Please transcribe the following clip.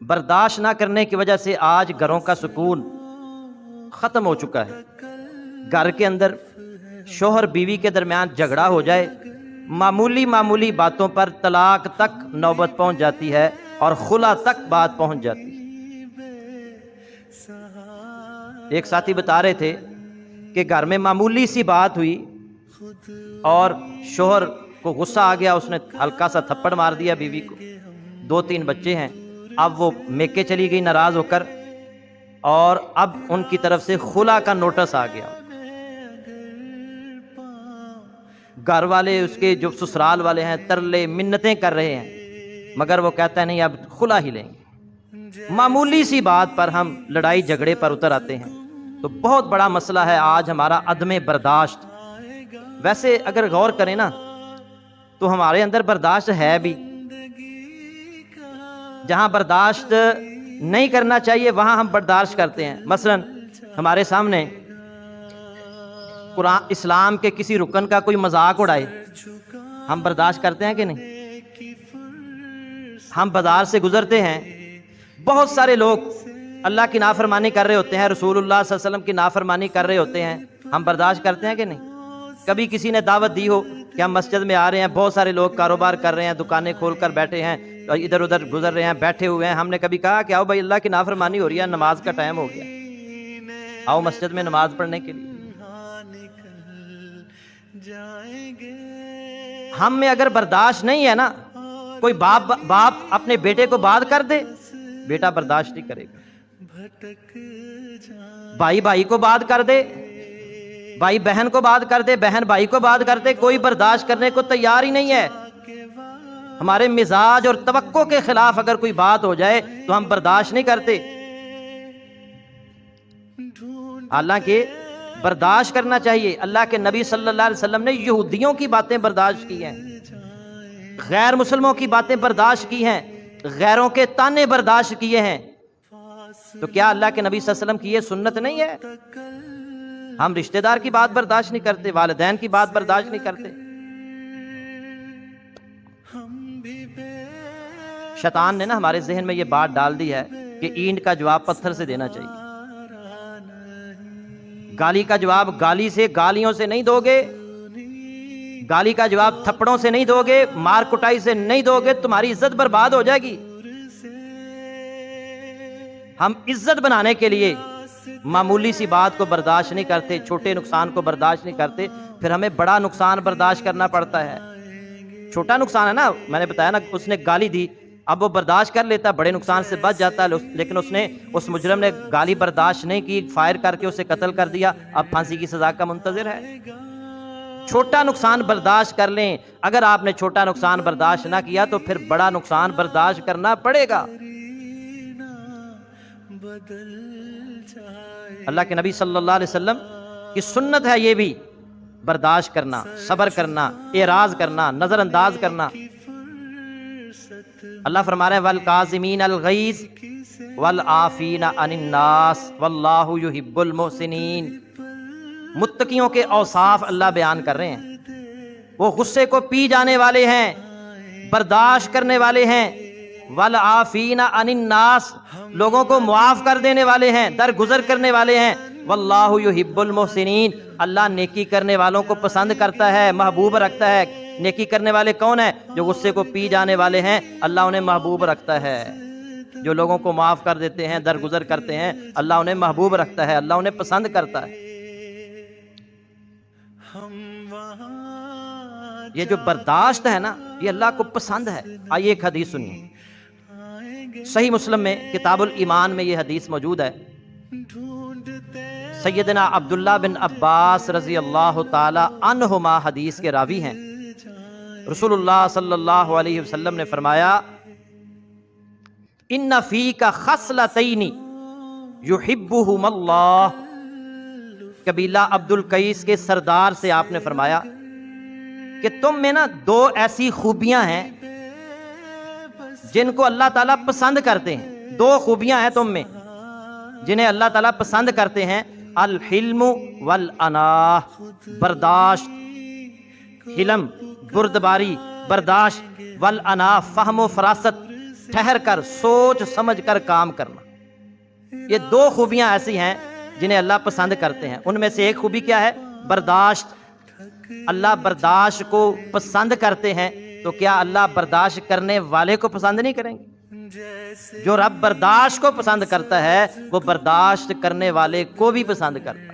برداشت نہ کرنے کی وجہ سے آج گھروں کا سکون ختم ہو چکا ہے۔ گھر کے اندر شوہر بیوی کے درمیان جھگڑا ہو جائے، معمولی باتوں پر طلاق تک نوبت پہنچ جاتی ہے اور خلا تک بات پہنچ جاتی ہے۔ ایک ساتھی بتا رہے تھے کہ گھر میں معمولی سی بات ہوئی اور شوہر کو غصہ آ گیا، اس نے ہلکا سا تھپڑ مار دیا بیوی کو۔ 2-3 بچے ہیں، اب وہ میکے چلی گئی ناراض ہو کر، اور اب ان کی طرف سے خلا کا نوٹس آ گیا۔ گھر والے اس کے جو سسرال والے ہیں ترلے منتیں کر رہے ہیں، مگر وہ کہتا ہے نہیں اب خلا ہی لیں گے۔ معمولی سی بات پر ہم لڑائی جھگڑے پر اتر آتے ہیں۔ تو بہت بڑا مسئلہ ہے آج ہمارا عدم برداشت۔ ویسے اگر غور کریں نا تو ہمارے اندر برداشت ہے بھی، جہاں برداشت نہیں کرنا چاہیے وہاں ہم برداشت کرتے ہیں۔ مثلا ہمارے سامنے قرآن اسلام کے کسی رکن کا کوئی مذاق اڑائے، ہم برداشت کرتے ہیں کہ نہیں؟ ہم بازار سے گزرتے ہیں، بہت سارے لوگ اللہ کی نافرمانی کر رہے ہوتے ہیں، رسول اللہ صلی اللہ علیہ وسلم کی نافرمانی کر رہے ہوتے ہیں، ہم برداشت کرتے ہیں کہ نہیں؟ کبھی کسی نے دعوت دی ہو کہ ہم مسجد میں آ رہے ہیں، بہت سارے لوگ کاروبار کر رہے ہیں، دکانیں کھول کر بیٹھے ہیں، ادھر ادھر گزر رہے ہیں، بیٹھے ہوئے ہیں، ہم نے کبھی کہا کہ آؤ بھائی اللہ کی نافرمانی ہو رہی ہے، نماز کا ٹائم ہو گیا، آؤ مسجد میں نماز پڑھنے کے لیے؟ ہم میں اگر برداشت نہیں ہے نا، کوئی باپ اپنے بیٹے کو بات کر دے، بیٹا برداشت نہیں کرے گا۔ بھائی کو بات کر دے، بھائی بہن کو بات کر دے، بہن بھائی کو بات کر دے، کوئی برداشت کرنے کو تیار ہی نہیں ہے۔ ہمارے مزاج اور توقع کے خلاف اگر کوئی بات ہو جائے تو ہم برداشت نہیں کرتے۔ حالانکہ برداشت کرنا چاہیے۔ اللہ کے نبی صلی اللہ علیہ وسلم نے یہودیوں کی باتیں برداشت کی ہیں، غیر مسلموں کی باتیں برداشت کی ہیں، غیروں کے تانے برداشت کیے ہیں۔ تو کیا اللہ کے نبی صلی اللہ علیہ وسلم کی یہ سنت نہیں ہے؟ ہم رشتہ دار کی بات برداشت نہیں کرتے، والدین کی بات برداشت نہیں کرتے۔ شیطان نے نا ہمارے ذہن میں یہ بات ڈال دی ہے کہ اینٹ کا جواب پتھر سے دینا چاہیے، گالی کا جواب گالی سے، گالیوں سے نہیں دو گے، گالی کا جواب تھپڑوں سے نہیں دو گے، مار کٹائی سے نہیں دو گے، تمہاری عزت برباد ہو جائے گی۔ ہم عزت بنانے کے لیے معمولی سی بات کو برداشت نہیں کرتے، چھوٹے نقصان کو برداشت نہیں کرتے، پھر ہمیں بڑا نقصان برداشت کرنا پڑتا ہے۔ چھوٹا نقصان ہے نا، میں نے بتایا نا، اس نے گالی دی، اب وہ برداشت کر لیتا، بڑے نقصان سے بچ جاتا ہے، لیکن اس مجرم نے گالی برداشت نہیں کی، فائر کر کے اسے قتل کر دیا، اب پھانسی کی سزا کا منتظر ہے۔ چھوٹا نقصان برداشت کر لیں، اگر آپ نے چھوٹا نقصان برداشت نہ کیا تو پھر بڑا نقصان برداشت کرنا پڑے گا۔ اللہ کے نبی صلی اللہ علیہ وسلم کی سنت ہے یہ بھی، برداشت کرنا، صبر کرنا، اعراض کرنا، نظر انداز کرنا۔ اللہ فرما رہے ہیں والکاظمین الغیظ والعافین عن الناس واللہ یحب المحسنین۔ متقیوں کے اوصاف اللہ بیان کر رہے ہیں، وہ غصے کو پی جانے والے ہیں، برداشت کرنے والے ہیں، والعافین عن الناس، لوگوں کو معاف کر دینے والے ہیں، درگزر کرنے والے ہیں، واللہ یحب المحسنین، اللہ نیکی کرنے والوں کو پسند کرتا ہے، محبوب رکھتا ہے۔ نیکی کرنے والے کون ہیں؟ جو غصے کو پی جانے والے ہیں، اللہ انہیں محبوب رکھتا ہے۔ جو لوگوں کو معاف کر دیتے ہیں، درگزر کرتے ہیں، اللہ انہیں محبوب رکھتا ہے، اللہ انہیں پسند کرتا ہے۔ یہ جو برداشت ہے نا، یہ اللہ کو پسند ہے۔ آئیے ایک حدیث سنیے، صحیح مسلم میں کتاب الایمان میں یہ حدیث موجود ہے۔ سیدنا عبداللہ بن عباس رضی اللہ تعالی عنہما حدیث کے راوی ہیں۔ رسول اللہ صلی اللہ علیہ وسلم نے فرمایا ان فیک خصلتین یحبہم اللہ۔ قبیلہ عبد القیس کے سردار سے آپ نے فرمایا کہ تم میں نا 2 ایسی خوبیاں ہیں جن کو اللہ تعالیٰ پسند کرتے ہیں۔ 2 خوبیاں ہیں تم میں جنہیں اللہ تعالیٰ پسند کرتے ہیں، الحلم والاناہ، برداشت، حلم بردباری، برداشت، والاناہ فہم و فراست، ٹھہر کر سوچ سمجھ کر کام کرنا۔ یہ دو خوبیاں ایسی ہیں جنہیں اللہ پسند کرتے ہیں۔ ان میں سے ایک خوبی کیا ہے؟ برداشت۔ اللہ برداشت کو پسند کرتے ہیں، تو کیا اللہ برداشت کرنے والے کو پسند نہیں کریں گے؟ جو رب برداشت کو پسند کرتا ہے وہ برداشت کرنے والے کو بھی پسند کرتا ہے۔